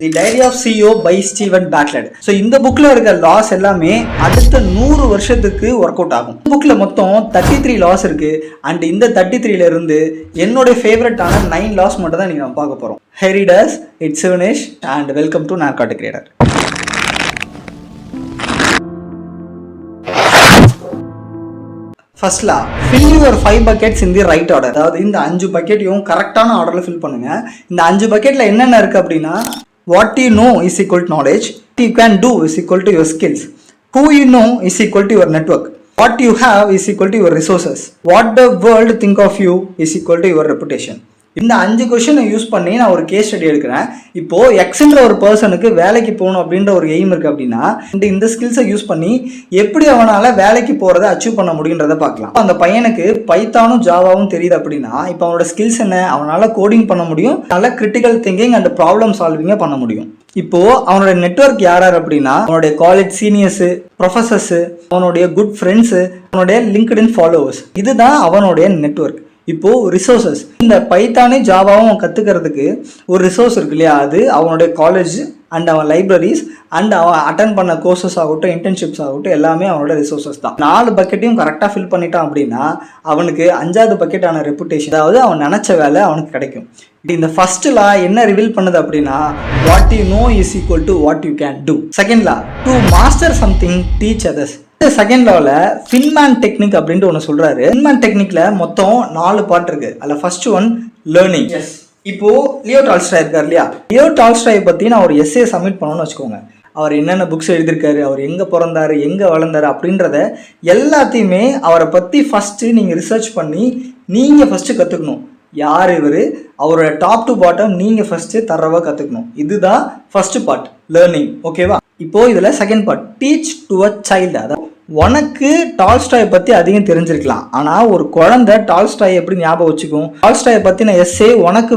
The diary of CEO by Steven Bartlett. So இந்த புக்கில் இருக்க லாஸ் எல்லாமே அடுத்த 100 வருஷத்துக்கு ஒர்க் அவுட் ஆகும். புக்கில் மொத்தம் 33 லாஸ் இருக்கு. அண்ட் இந்த 33ல இருந்து என்னோட ஃபேவரட்டான 9 லாஸ் மட்டும் தான் நீங்கள் பார்க்க போகிறோம். ஹெரிடஸ் it's Sivanesh and welcome to narcotic radar. First law, fill your 5 buckets in the right order. அதாவது இந்த 5 பக்கெட்டையும் கரெக்டான ஆர்டரில் ஃபில் பண்ணுங்க. இந்த 5 பக்கெட்டில் என்னென்ன இருக்குது அப்படின்னா, what you know is equal to knowledge, what you can do is equal to your skills, who you know is equal to your network, what you have is equal to your resources, what the world think of you is equal to your reputation. இந்த 5 கொஸ்டினை use பண்ணி நான் ஒரு case study எடுக்கிறேன். இப்போ எக்ஸ்ன்ற ஒரு பர்சனுக்கு வேலைக்கு போகணும் அப்படின்ற ஒரு எய்ம் இருக்குது அப்படின்னா இந்த ஸ்கில்ஸை யூஸ் பண்ணி எப்படி அவனால் வேலைக்கு போகிறத அச்சீவ் பண்ண முடியுன்றதை பார்க்கலாம். அந்த பையனுக்கு பைத்தானும் ஜாவாவும் தெரியுது அப்படின்னா இப்போ அவனோட ஸ்கில்ஸ் என்ன, அவனால் கோடிங் பண்ண முடியும், நல்ல கிரிட்டிக்கல் திங்கிங் அண்ட் ப்ராப்ளம் சால்விங்கை பண்ண முடியும். இப்போ அவனோட நெட்வொர்க் யார் அப்படின்னா அவனுடைய காலேஜ் சீனியர்ஸு, ப்ரொஃபஸர்ஸு, அவனுடைய குட் ஃப்ரெண்ட்ஸு, அவனுடைய லிங்க்டின் ஃபாலோவர்ஸ், இதுதான் அவனுடைய நெட்வொர்க். இப்போ ரிசோர்ஸஸ், இந்த பைத்தானே ஜாவாவும் கற்றுக்கிறதுக்கு ஒரு ரிசோர்ஸ் இருக்கு இல்லையா, அது அவனுடைய காலேஜ் அண்ட் அவன் லைப்ரரிஸ் அண்ட் அவன் அட்டன் பண்ண கோர்சஸ் ஆகட்டும், இன்டர்ன்ஷிப்ஸ் ஆகட்டும், எல்லாமே அவனோட ரிசோர்ஸஸ் தான். 4 பக்கெட்டையும் கரெக்டாக ஃபில் பண்ணிட்டான் அப்படின்னா அவனுக்கு 5வது பக்கெட்டான ரெப்புடேஷன், அதாவது அவன் நினச்ச வேலை அவனுக்கு கிடைக்கும். இந்த ஃபர்ஸ்ட் லா என்ன ரிவீல் பண்ணுது அப்படின்னா, what you know is equal to what you can do. Second law, to master something teach others. Second லாவில் ஃபின்மேன் டெக்னிக் அப்படின்ட்டு ஒன்று சொல்கிறாரு. ஃபின்மேன் டெக்னிக்கில் மொத்தம் 4 பார்ட் இருக்குது. அதில் ஃபர்ஸ்ட் ஒன் லேர்னிங். இப்போ லியோ டால்ஸ்டாய் இருக்கார் இல்லையா, லியோ டால்ஸ்டாய் பற்றி நான் ஒரு எஸ்ஸே சப்மிட் பண்ணணும்னு வச்சுக்கோங்க. அவர் என்னென்ன புக்ஸ் எழுதியிருக்காரு, அவர் எங்கே பிறந்தாரு, எங்கே வளர்ந்தாரு அப்படின்றத எல்லாத்தையுமே அவரை பற்றி ஃபஸ்ட்டு நீங்கள் ரிசர்ச் பண்ணி நீங்கள் ஃபஸ்ட்டு கற்றுக்கணும். யார் இவர், அவரோட டாப் டு பாட்டம் நீங்கள் ஃபஸ்ட்டு தரவாக கற்றுக்கணும். இதுதான் ஃபஸ்ட்டு பார்ட், லேர்னிங். ஓகேவா? இப்போ இதில் second part, teach to a child. அதான் உனக்கு டால்ஸ்டாயை பற்றி அதிகம் தெரிஞ்சிருக்கலாம், ஆனால் ஒரு குழந்தை டால்ஸ்டாயை எப்படி ஞாபகம் வச்சுக்கும்? டால்ஸ்டாயை பற்றின எஸ்ஸே உனக்கு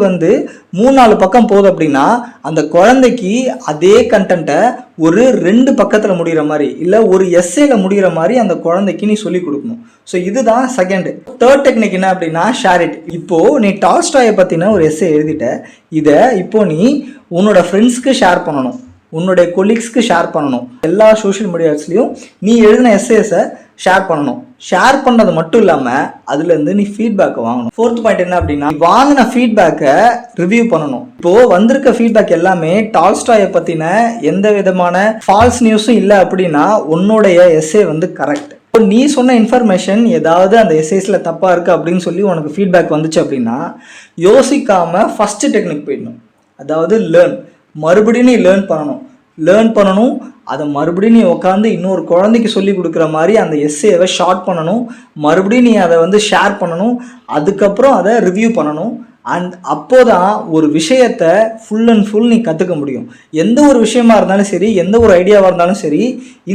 3-4 பக்கம் போகுது அப்படின்னா அந்த குழந்தைக்கு அதே கண்டென்ட்டை ஒரு 2 பக்கத்தில் முடிகிற மாதிரி இல்லை ஒரு எஸ்ஸேல முடிகிற மாதிரி அந்த குழந்தைக்கு நீ சொல்லிக் கொடுக்கணும். ஸோ இதுதான் செகண்டு. தேர்ட் டெக்னிக் என்ன அப்படின்னா, ஷேர் இட். இப்போது நீ டால்ஸ்டாயை பற்றின ஒரு எஸ்ஸே எழுதிட்ட, இதை இப்போ நீ உன்னோட ஃப்ரெண்ட்ஸ்க்கு ஷேர் பண்ணணும், உன்னுடைய கொலீக்ஸ்க்கு ஷேர் பண்ணணும். எல்லா சோஷியல் மீடியாஸ்லையும் நீ எழுதின எஸ்ஏஸை ஷேர் பண்ணணும். ஷேர் பண்ணுறது மட்டும் இல்லாமல் அதுலேருந்து நீ ஃபீட்பேக்கை வாங்கணும். ஃபோர்த் பாயிண்ட் என்ன அப்படின்னா, வாங்கின ஃபீட்பேக்கை ரிவ்யூ பண்ணணும். இப்போது வந்திருக்க ஃபீட்பேக் எல்லாமே டால்ஸ்டாயை பற்றின எந்த விதமான ஃபால்ஸ் நியூஸும் இல்லை அப்படின்னா உன்னுடைய எஸ்ஏ கரெக்ட். இப்போ நீ சொன்ன இன்ஃபர்மேஷன் ஏதாவது அந்த எஸ்ஏஸில் தப்பாக இருக்குது அப்படின்னு சொல்லி உனக்கு ஃபீட்பேக் வந்துச்சு அப்படின்னா யோசிக்காமல் ஃபஸ்ட்டு டெக்னிக் போயிடணும். அதாவது லேர்ன். மறுபடியும் நீ லேர்ன் பண்ணணும். அதை மறுபடியும் நீ உட்காந்து இன்னொரு குழந்தைக்கு சொல்லி கொடுக்குற மாதிரி அந்த எஸ்ஏவை ஷார்ட் பண்ணணும். மறுபடியும் நீ அதை ஷேர் பண்ணணும். அதுக்கப்புறம் அதை ரிவ்யூ பண்ணணும். அண்ட் அப்போதான் ஒரு விஷயத்தை ஃபுல் அண்ட் ஃபுல் நீ கற்றுக்க முடியும். எந்த ஒரு விஷயமா இருந்தாலும் சரி, எந்த ஒரு ஐடியாவாக இருந்தாலும் சரி,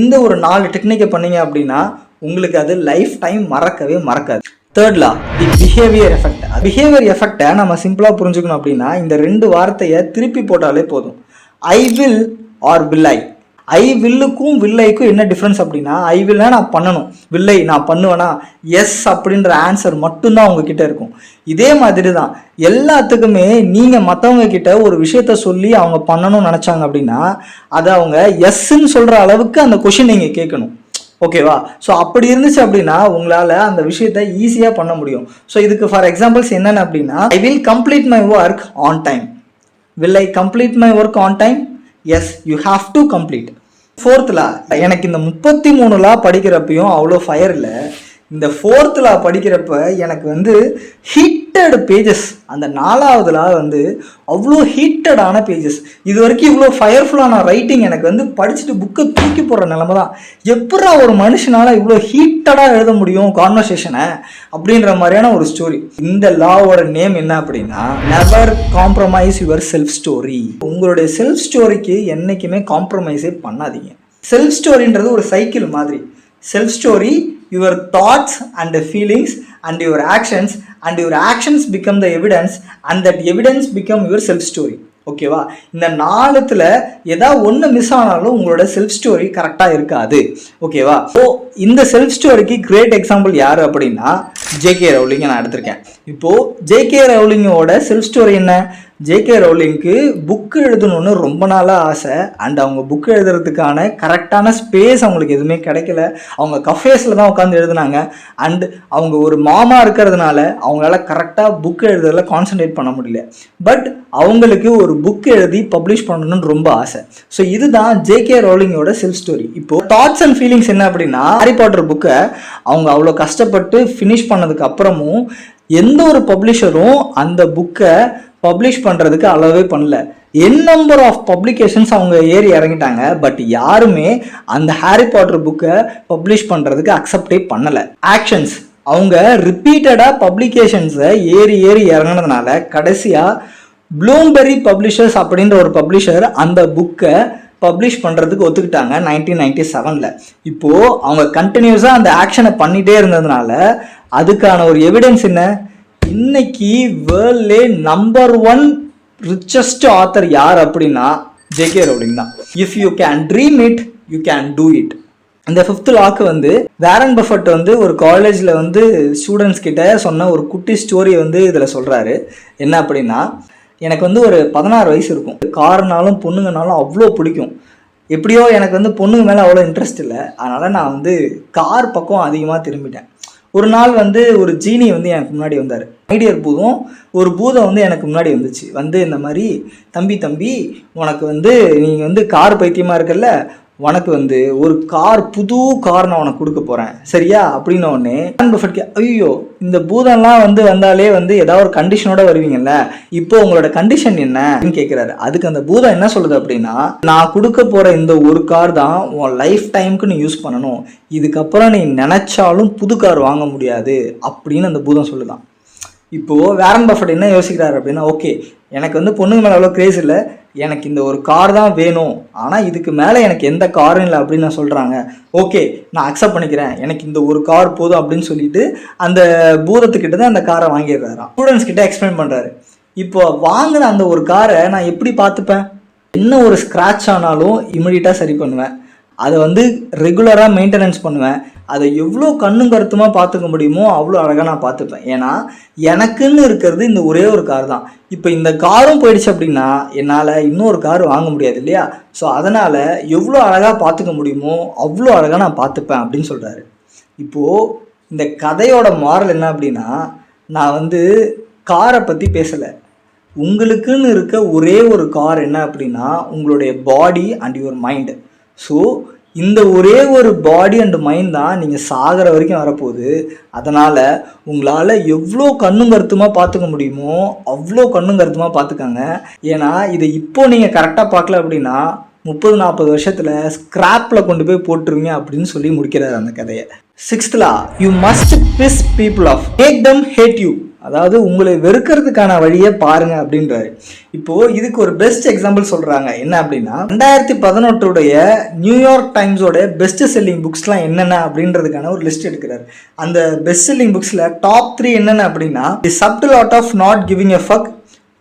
இந்த ஒரு 4 டெக்னிக்கை பண்ணீங்க அப்படின்னா உங்களுக்கு அது லைஃப் டைம் மறக்கவே மறக்காது. Third law, the behaviour effect. Behaviour எஃபெக்டை நம்ம சிம்பிளாக புரிஞ்சுக்கணும் அப்படின்னா இந்த 2 வார்த்தையை திருப்பி போட்டாலே போதும். I will or will I. I வில்லுக்கும் வில்லைக்கும் என்ன டிஃப்ரென்ஸ் அப்படின்னா, ஐ வில்னா நான் பண்ணணும், வில்லை நான் பண்ணுவேனா, எஸ் அப்படின்ற ஆன்சர் மட்டும்தான் உங்ககிட்ட இருக்கும். இதே மாதிரி தான் எல்லாத்துக்குமே நீங்கள் மற்றவங்க கிட்ட ஒரு விஷயத்த சொல்லி அவங்க பண்ணணும்னு நினச்சாங்க அப்படின்னா அதை அவங்க எஸ்ன்னு சொல்கிற அளவுக்கு அந்த கொஷின் நீங்கள் கேட்கணும். ஓகேவா? ஸோ அப்படி இருந்துச்சு அப்படின்னா உங்களால் அந்த விஷயத்தை ஈஸியாக பண்ண முடியும். ஸோ இதுக்கு ஃபார் எக்ஸாம்பிள்ஸ் என்னென்ன அப்படின்னா, I will complete my work on time. Will I complete my work on time? Yes, you have to complete. Fourth law, எனக்கு இந்த 33 லா படிக்கிறப்பையும் அவ்வளோ ஃபயர் இல்லை. இந்த 4th லா படிக்கிறப்ப எனக்கு ஹீட்டட் பேஜஸ், அந்த 4வது லா அவ்வளோ ஹீட்டடான பேஜஸ். இது வரைக்கும் இவ்வளோ ஃபயர்ஃபுல்லான ரைட்டிங் எனக்கு படிச்சுட்டு புக்கை தூக்கி போடுற நிலமை தான். எப்படா ஒரு மனுஷனால் இவ்வளோ ஹீட்டடாக எழுத முடியும் கான்வர்சேஷனை அப்படின்ற மாதிரியான ஒரு ஸ்டோரி. இந்த லாவோட நேம் என்ன அப்படின்னா, never compromise your self story. உங்களுடைய செல்ஃப் ஸ்டோரிக்கு என்றைக்குமே காம்ப்ரமைஸே பண்ணாதீங்க. செல்ஃப் ஸ்டோரின்றது ஒரு சைக்கிள் மாதிரி. Self story, your thoughts and feelings and your actions become the evidence and that evidence become your self story. ஓகேவா? இந்த 4த்துல ஏதாவது ஒன்று மிஸ் ஆனாலும் உங்களோட செல்ஃப் ஸ்டோரி கரெக்டாக இருக்காது. ஓகேவா? ஸோ இந்த செல்ஃப் ஸ்டோரிக்கு கிரேட் எக்ஸாம்பிள் யார் அப்படின்னா ஜேகே ரவுலிங்கை நான் எடுத்திருக்கேன். இப்போது ஜேகே ரவுலிங்கோட செல்ஃப் ஸ்டோரி என்ன? ஜேகே ரவுலிங்க்கு புக்கு எழுதணும்னு ரொம்ப நாளாக ஆசை. அண்ட் அவங்க புக்கு எழுதுறதுக்கான கரெக்டான ஸ்பேஸ் அவங்களுக்கு எதுவுமே கிடைக்கல. அவங்க கஃபேஸில் தான் உட்காந்து எழுதுனாங்க. அண்ட் அவங்க ஒரு மாமா இருக்கிறதுனால அவங்களால கரெக்டாக புக்கு எழுதுறதுல கான்சன்ட்ரேட் பண்ண முடியல. பட் அவங்களுக்கு ஒரு புக் எழுதி பப்ளிஷ் பண்ணணும்னு ரொம்ப ஆசை. ஸோ இதுதான் ஜேகே ரவுலிங்கோட செல்ஃப் ஸ்டோரி. இப்போ தாட்ஸ் அண்ட் ஃபீலிங்ஸ் என்ன அப்படின்னா, ஹாரி பாட்டர் புக்கை அவங்க அவ்வளோ கஷ்டப்பட்டு ஃபினிஷ் பண்ணதுக்கு அப்புறமும் எந்த ஒரு பப்ளிஷரும் அந்த புக்கை பப்ளிஷ் பண்ணுறதுக்கு அளவே பண்ணல. நம்பர் ஆஃப் பப்ளிகேஷன்ஸ் அவங்க ஏறி இறங்கிட்டாங்க. பட் யாருமே அந்த ஹாரி பாட்டர் புக்கை பப்ளிஷ் பண்ணுறதுக்கு அக்செப்டே பண்ணலை. ஆக்ஷன்ஸ் அவங்க ரிப்பீட்டடாக பப்ளிகேஷன்ஸை ஏறி இறங்கினதுனால கடைசியாக ப்ளூம்பெரி பப்ளிஷர்ஸ் அப்படின்ற ஒரு பப்ளிஷர் அந்த புக்கை பப்ளிஷ் பண்ணுறதுக்கு ஒத்துக்கிட்டாங்க 1997. இப்போது அவங்க கண்டினியூஸாக அந்த ஆக்ஷனை பண்ணிகிட்டே இருந்ததுனால அதுக்கான ஒரு எவிடன்ஸ் என்ன? இன்னைக்கு வேர்ல்ட்லே நம்பர் 1 ரிச்சஸ்ட் ஆத்தர் யார் அப்படின்னா ஜேகே ரவுலிங் தான். If you can dream it you can do it. இந்த 5th லாக்கு வந்து வாரன் பஃபெட் வந்து ஒரு காலேஜில் வந்து ஸ்டூடெண்ட்ஸ் கிட்ட சொன்ன ஒரு குட்டி ஸ்டோரியை வந்து இதில் சொல்கிறாரு. என்ன அப்படின்னா, எனக்கு வந்து ஒரு 16 வயசு இருக்கும். கார்னாலும் பொண்ணுங்கனாலும் அவ்வளோ பிடிக்கும். எப்படியோ எனக்கு வந்து பொண்ணுங்க மேலே அவ்வளோ இன்ட்ரெஸ்ட் இல்லை. அதனால் நான் வந்து கார் பக்கம் அதிகமாக திரும்பிட்டேன். ஒரு நாள் வந்து ஒரு ஜீனி வந்து எனக்கு முன்னாடி வந்தார். ஐடியர் பூதம் ஒரு பூதம் வந்து எனக்கு முன்னாடி வந்துச்சு. வந்து இந்த மாதிரி தம்பி உனக்கு வந்து நீங்கள் வந்து கார் பைத்தியமாக இருக்கல்ல, உனக்கு வந்து ஒரு புது கார் நான் உனக்கு கொடுக்க போகிறேன் சரியா அப்படின்ன உடனே பஃபெட் ஐயோ இந்த பூதம்லாம் வந்தாலே ஏதாவது ஒரு கண்டிஷனோட வருவீங்கல்ல, இப்போ உங்களோட கண்டிஷன் என்ன அப்படின்னு கேட்குறாரு. அதுக்கு அந்த பூதம் என்ன சொல்லுது அப்படின்னா, நான் கொடுக்க போகிற இந்த ஒரு கார் தான் உன் லைஃப் டைமுக்கு நீ யூஸ் பண்ணணும், இதுக்கப்புறம் நீ நினச்சாலும் புது கார் வாங்க முடியாது அப்படின்னு அந்த பூதம் சொல்லுதான். இப்போது வாரன் பஃபெட் என்ன யோசிக்கிறாரு அப்படின்னா, ஓகே எனக்கு பொண்ணுங்க மேலே அவ்வளோ கிரேஸ் இல்லை, எனக்கு இந்த ஒரு கார் தான் வேணும், ஆனால் இதுக்கு மேலே எனக்கு எந்த காரும் இல்லை அப்படின்னு நான் சொல்கிறாங்க. ஓகே நான் அக்செப்ட் பண்ணிக்கிறேன், எனக்கு இந்த ஒரு கார் போதும் அப்படின்னு சொல்லிட்டு அந்த பூதத்துக்கிட்ட தான் அந்த காரை வாங்கிடுறாராம். ஸ்டூடெண்ட்ஸ் கிட்ட எக்ஸ்பிளைன் பண்ணுறாரு. இப்போ வாங்கின அந்த ஒரு காரை நான் எப்படி பார்த்துப்பேன், என்ன ஒரு ஸ்க்ராட்ச் ஆனாலும் இமிடியட்டாக சரி பண்ணுவேன், அதை ரெகுலராக மெயின்டெனன்ஸ் பண்ணுவேன், அதை எவ்வளோ கண்ணும் கருத்துமாக பார்த்துக்க முடியுமோ அவ்வளோ அழகாக நான் பார்த்துப்பேன். ஏன்னா எனக்குன்னு இருக்கிறது இந்த ஒரே ஒரு கார் தான். இப்போ இந்த காரும் போயிடுச்சு அப்படின்னா என்னால் இன்னொரு கார் வாங்க முடியாது இல்லையா? ஸோ அதனால் எவ்வளோ அழகாக பார்த்துக்க முடியுமோ அவ்வளோ அழகாக நான் பார்த்துப்பேன் அப்படின்னு சொல்கிறாரு. இப்போது இந்த கதையோட மாரல் என்ன அப்படின்னா, நான் காரை பற்றி பேசலை, உங்களுக்குன்னு இருக்க ஒரே ஒரு கார் என்ன அப்படின்னா உங்களுடைய body and your mind. So இந்த ஒரே ஒரு பாடி அண்ட் மைண்ட் தான் நீங்கள் சாகிற வரைக்கும் வரப்போகுது. அதனால் உங்களால் எவ்வளோ கண்ணும் கருத்துமாக பார்த்துக்க முடியுமோ அவ்வளோ கண்ணும் கருத்துமாக பார்த்துக்கங்க. ஏன்னா இதை இப்போ நீங்கள் கரெக்டாக பார்க்கல அப்படின்னா 30-40 வருஷத்தில் ஸ்கிராப்பில் கொண்டு போய் போட்டுருவீங்க அப்படின்னு சொல்லி முடிக்கிறார் அந்த கதையை. 6th law, you must piss people off, make them hate you. அதாவது உங்களை வெறுக்கிறதுக்கான வழியை பாருங்க அப்படின்றாரு. இப்போது இதுக்கு ஒரு பெஸ்ட் எக்ஸாம்பிள் சொல்கிறாங்க. என்ன அப்படின்னா 2018 நியூயார்க் டைம்ஸோட பெஸ்ட் செல்லிங் புக்ஸ்லாம் என்னென்ன அப்படின்றதுக்கான ஒரு லிஸ்ட் எடுக்கிறார். அந்த பெஸ்ட் செல்லிங் புக்ஸில் டாப் 3 என்னென்ன அப்படின்னா, the subtle art of not giving a fuck,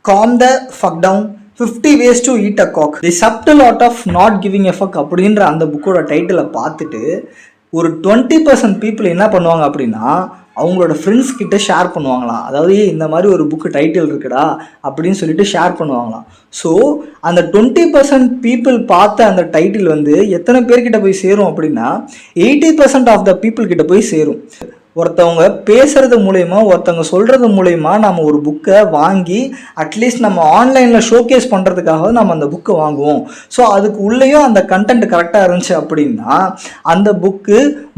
calm the fuck down, 50 ways to eat a cock. The subtle art of not giving a fuck அப்படின்ற அந்த புக்கோட டைட்டிலை பார்த்துட்டு ஒரு 20% பீப்புள் என்ன பண்ணுவாங்க அப்படின்னா அவங்களோட ஃப்ரெண்ட்ஸ் கிட்ட ஷேர் பண்ணுவாங்களாம். அதாவது இந்த மாதிரி ஒரு புக்கு டைட்டில் இருக்குடா அப்படின்னு சொல்லிட்டு ஷேர் பண்ணுவாங்களாம். ஸோ அந்த 20% பீப்புள் பார்த்த அந்த டைட்டில் எத்தனை பேர்கிட்ட போய் சேரும் அப்படின்னா 80% ஆஃப் த பீப்புள் கிட்ட போய் சேரும். ஒருத்தவங்க பேசுறது மூலயமா ஒருத்தவங்க சொல்றது மூலயமா நம்ம ஒரு புக்கை வாங்கி அட்லீஸ்ட் நம்ம ஆன்லைனில் ஷோகேஸ் பண்ணுறதுக்காக நம்ம அந்த புக்கை வாங்குவோம். ஸோ அதுக்கு உள்ளேயும் அந்த கண்டென்ட் கரெக்டாக இருந்துச்சு அப்படின்னா அந்த புக்கு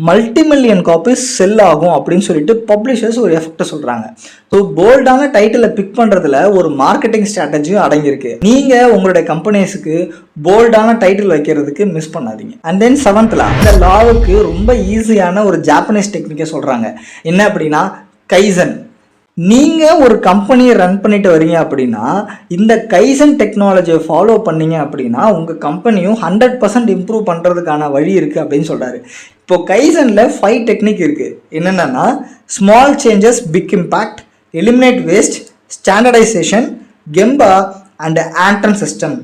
மல்டிமில்லியன் காப்பீஸ் செல் ஆகும் அப்படின்னு சொல்லிட்டு பப்ளிஷர்ஸ் ஒரு எஃபெக்டை சொல்கிறாங்க. ஸோ போல்டான டைட்டிலை பிக் பண்ணுறதுல ஒரு மார்க்கெட்டிங் ஸ்ட்ராட்டஜியும் அடங்கியிருக்கு. நீங்கள் உங்களுடைய கம்பெனிஸுக்கு போல்டான டைட்டில் வைக்கிறதுக்கு மிஸ் பண்ணாதீங்க. அண்ட் தென் 7th law, இந்த லாவுக்கு ரொம்ப ஈஸியான ஒரு ஜாப்பனீஸ் டெக்னிக்கை சொல்கிறாங்க. என்ன அப்படின்னா கைசன். நீங்கள் ஒரு கம்பெனியை ரன் பண்ணிட்டு வரீங்க அப்படின்னா இந்த கைசன் டெக்னாலஜியை ஃபாலோ பண்ணீங்க அப்படின்னா உங்கள் கம்பெனியும் 100% இம்ப்ரூவ் பண்ணுறதுக்கான வழி இருக்குது அப்படின்னு சொல்கிறாரு. இப்போ கைசனில் 5 டெக்னிக் இருக்குது. என்னென்னா small changes big impact, eliminate waste, standardization, gemba and andon system.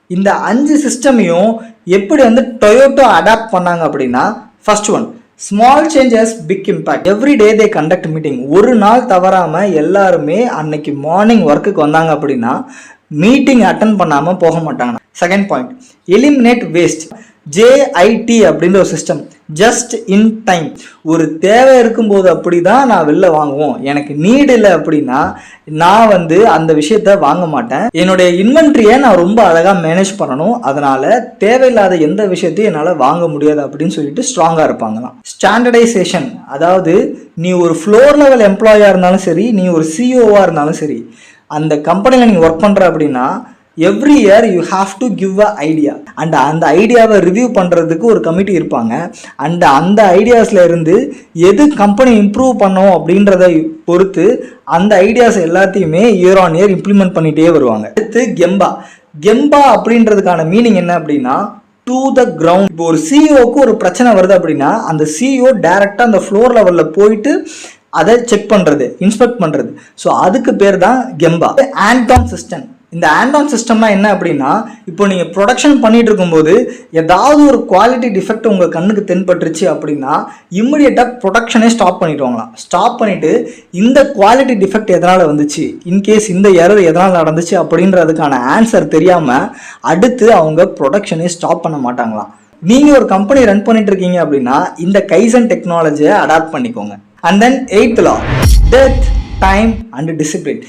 இந்த 5 சிஸ்டமையும் எப்படி டொயோட்டோ அடாப்ட் பண்ணாங்க அப்படின்னா, first one small changes big impact. Every day they conduct meeting. ஒரு நாள் தவறாமல் எல்லாருமே அன்னைக்கு மார்னிங் ஒர்க்குக்கு வந்தாங்க அப்படின்னா மீட்டிங் அட்டன் பண்ணாமல் போக மாட்டாங்க. Second point, eliminate waste. JIT அப்படின்ற ஒரு சிஸ்டம், ஜஸ்ட் இன் டைம். ஒரு தேவை இருக்கும்போது அப்படி தான் நான் வெளில வாங்குவோம். எனக்கு நீடு இல்லை அப்படின்னா நான் அந்த விஷயத்த வாங்க மாட்டேன். என்னுடைய இன்வென்ட்ரியை நான் ரொம்ப அழகாக மேனேஜ் பண்ணணும். அதனால தேவையில்லாத எந்த விஷயத்தையும் என்னால் வாங்க முடியாது அப்படின்னு சொல்லிட்டு ஸ்ட்ராங்காக இருப்பாங்களாம். ஸ்டாண்டர்டைசேஷன், அதாவது நீ ஒரு ஃப்ளோர் லெவல் எம்ப்ளாயாக இருந்தாலும் சரி, நீ ஒரு COவாக இருந்தாலும் சரி, அந்த கம்பெனியில் நீங்கள் ஒர்க் பண்ணுற அப்படின்னா every year you have to give a idea. And அந்த ஐடியாவை ரிவ்யூ பண்ணுறதுக்கு ஒரு கமிட்டி இருப்பாங்க. அண்ட் அந்த ஐடியாஸில் இருந்து எது கம்பெனி இம்ப்ரூவ் பண்ணோம் அப்படின்றத பொறுத்து அந்த ஐடியாஸ் எல்லாத்தையுமே இயர் ஆன் இயர் இம்ப்ளிமெண்ட் பண்ணிகிட்டே வருவாங்க. அடுத்து கெம்பா. கெம்பா அப்படின்றதுக்கான மீனிங் என்ன அப்படின்னா டு த கிரவுண்ட். இப்போ ஒரு சிஇஓக்கு ஒரு பிரச்சனை வருது அப்படின்னா அந்த சிஇஓ டைரக்டாக அந்த ஃப்ளோர் லெவலில் போயிட்டு அதை செக் பண்ணுறது, இன்ஸ்பெக்ட் பண்ணுறது. ஸோ அதுக்கு பேர் தான் கெம்பா. Andon system. இந்த ஹேண்ட்-ஆன் சிஸ்டம்னா என்ன அப்படின்னா, இப்போ நீங்கள் ப்ரொடக்ஷன் பண்ணிட்டு இருக்கும்போது ஏதாவது ஒரு குவாலிட்டி டிஃபெக்ட் உங்கள் கண்ணுக்கு தென்பட்டுருச்சு அப்படின்னா இம்மிடியேட்டாக ப்ரொடக்ஷனே ஸ்டாப் பண்ணிடுவாங்களாம். ஸ்டாப் பண்ணிவிட்டு இந்த குவாலிட்டி டிஃபெக்ட் எதனால் வந்துச்சு, இன்கேஸ் இந்த எரர் எதனால் நடந்துச்சு அப்படின்றதுக்கான ஆன்சர் தெரியாமல் அடுத்து அவங்க ப்ரொடக்ஷனே ஸ்டாப் பண்ண மாட்டாங்களாம். நீங்கள் ஒரு கம்பெனி ரன் பண்ணிட்டு இருக்கீங்க அப்படின்னா இந்த கைசன் டெக்னாலஜியை அடாப்ட் பண்ணிக்கோங்க. And then 8th law, death, time and discipline.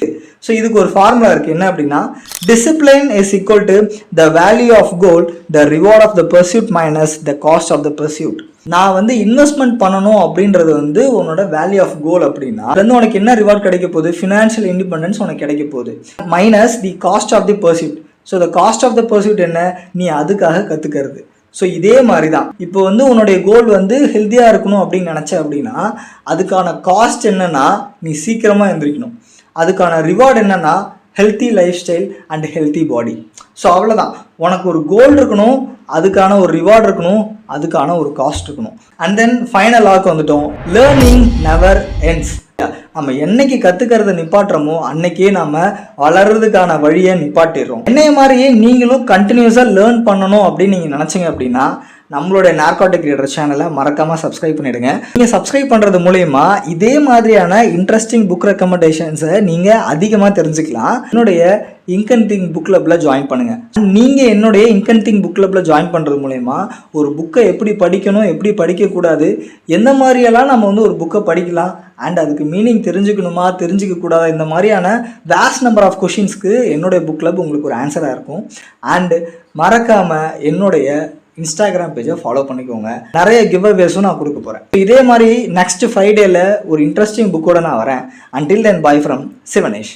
So இதுக்கு ஒரு ஃபார்முலா இருக்குது. என்ன அப்படின்னா discipline is equal to the value of goal, the reward of the pursuit minus the cost of the pursuit. நான் investment பண்ணணும் அப்படின்றது உன்னோட வேல்யூ ஆஃப் கோல் அப்படின்னா உனக்கு என்ன ரிவார்ட் கிடைக்க போகுது, ஃபினான்ஷியல் இண்டிபெண்டன்ஸ் உனக்கு கிடைக்க போகுது, minus the cost of the pursuit. So the cost of the pursuit என்ன, நீ அதுக்காக கற்றுக்கிறது. ஸோ இதே மாதிரி தான் இப்போ உன்னுடைய கோல் ஹெல்த்தியாக இருக்கணும் அப்படின்னு நினச்ச அப்படின்னா அதுக்கான காஸ்ட் என்னன்னா நீ சீக்கிரமாக எந்திரிக்கணும். அதுக்கான ரிவார்டு என்னன்னா healthy life style and healthy body. So அவ்வளோதான். உனக்கு ஒரு கோல் இருக்கணும், அதுக்கான ஒரு ரிவார்டு இருக்கணும், அதுக்கான ஒரு காஸ்ட் இருக்கணும். அண்ட் தென் ஃபைனல் லாக்கு வந்துட்டோம். Learning never ends. நம்ம என்னைக்கு கற்றுக்கிறத நிப்பாட்டுறோமோ அன்னைக்கே நம்ம வளர்றதுக்கான வழியை நிப்பாட்டிடுறோம். என்னைய மாதிரியே நீங்களும் கண்டினியூஸாக லேர்ன் பண்ணணும் அப்படின்னு நீங்கள் நினச்சிங்க அப்படின்னா நம்மளுடைய நார்காட்டிக் ரீடர் சேனலை மறக்காமல் சப்ஸ்கிரைப் பண்ணிவிடுங்க. நீங்கள் சப்ஸ்கிரைப் பண்ணுறது மூலயமா இதே மாதிரியான இன்ட்ரெஸ்டிங் புக் ரெக்கமெண்டேஷன்ஸை நீங்கள் அதிகமாக தெரிஞ்சுக்கலாம். என்னுடைய இன்கன்திங் புக் கிளப்பில் ஜாயின் பண்ணுங்கள். நீங்கள் என்னுடைய இன்கன்திங் புக் கிளப்பில் ஜாயின் பண்ணுறது மூலயமா ஒரு புக்கை எப்படி படிக்கணும், எப்படி படிக்கக்கூடாது, எந்த மாதிரியெல்லாம் நம்ம ஒரு புக்கை படிக்கலாம் அண்ட் அதுக்கு மீனிங் தெரிஞ்சுக்கணுமா தெரிஞ்சுக்க கூடாதா, இந்த மாதிரியான வேஸ்ட் நம்பர் ஆஃப் கொஷின்ஸ்க்கு என்னுடைய புக் கிளப் உங்களுக்கு ஒரு ஆன்சராக இருக்கும். அண்டு மறக்காமல் என்னுடைய இன்ஸ்டாகிராம் பேஜை ஃபாலோ பண்ணிக்கோங்க. நிறைய கிவ் அவேஸும் நான் கொடுக்க போகிறேன். இதே மாதிரி நெக்ஸ்ட் ஃப்ரைடேல ஒரு இன்ட்ரெஸ்டிங் புக்கோட நான் வரேன். Until then by from Sivanesh.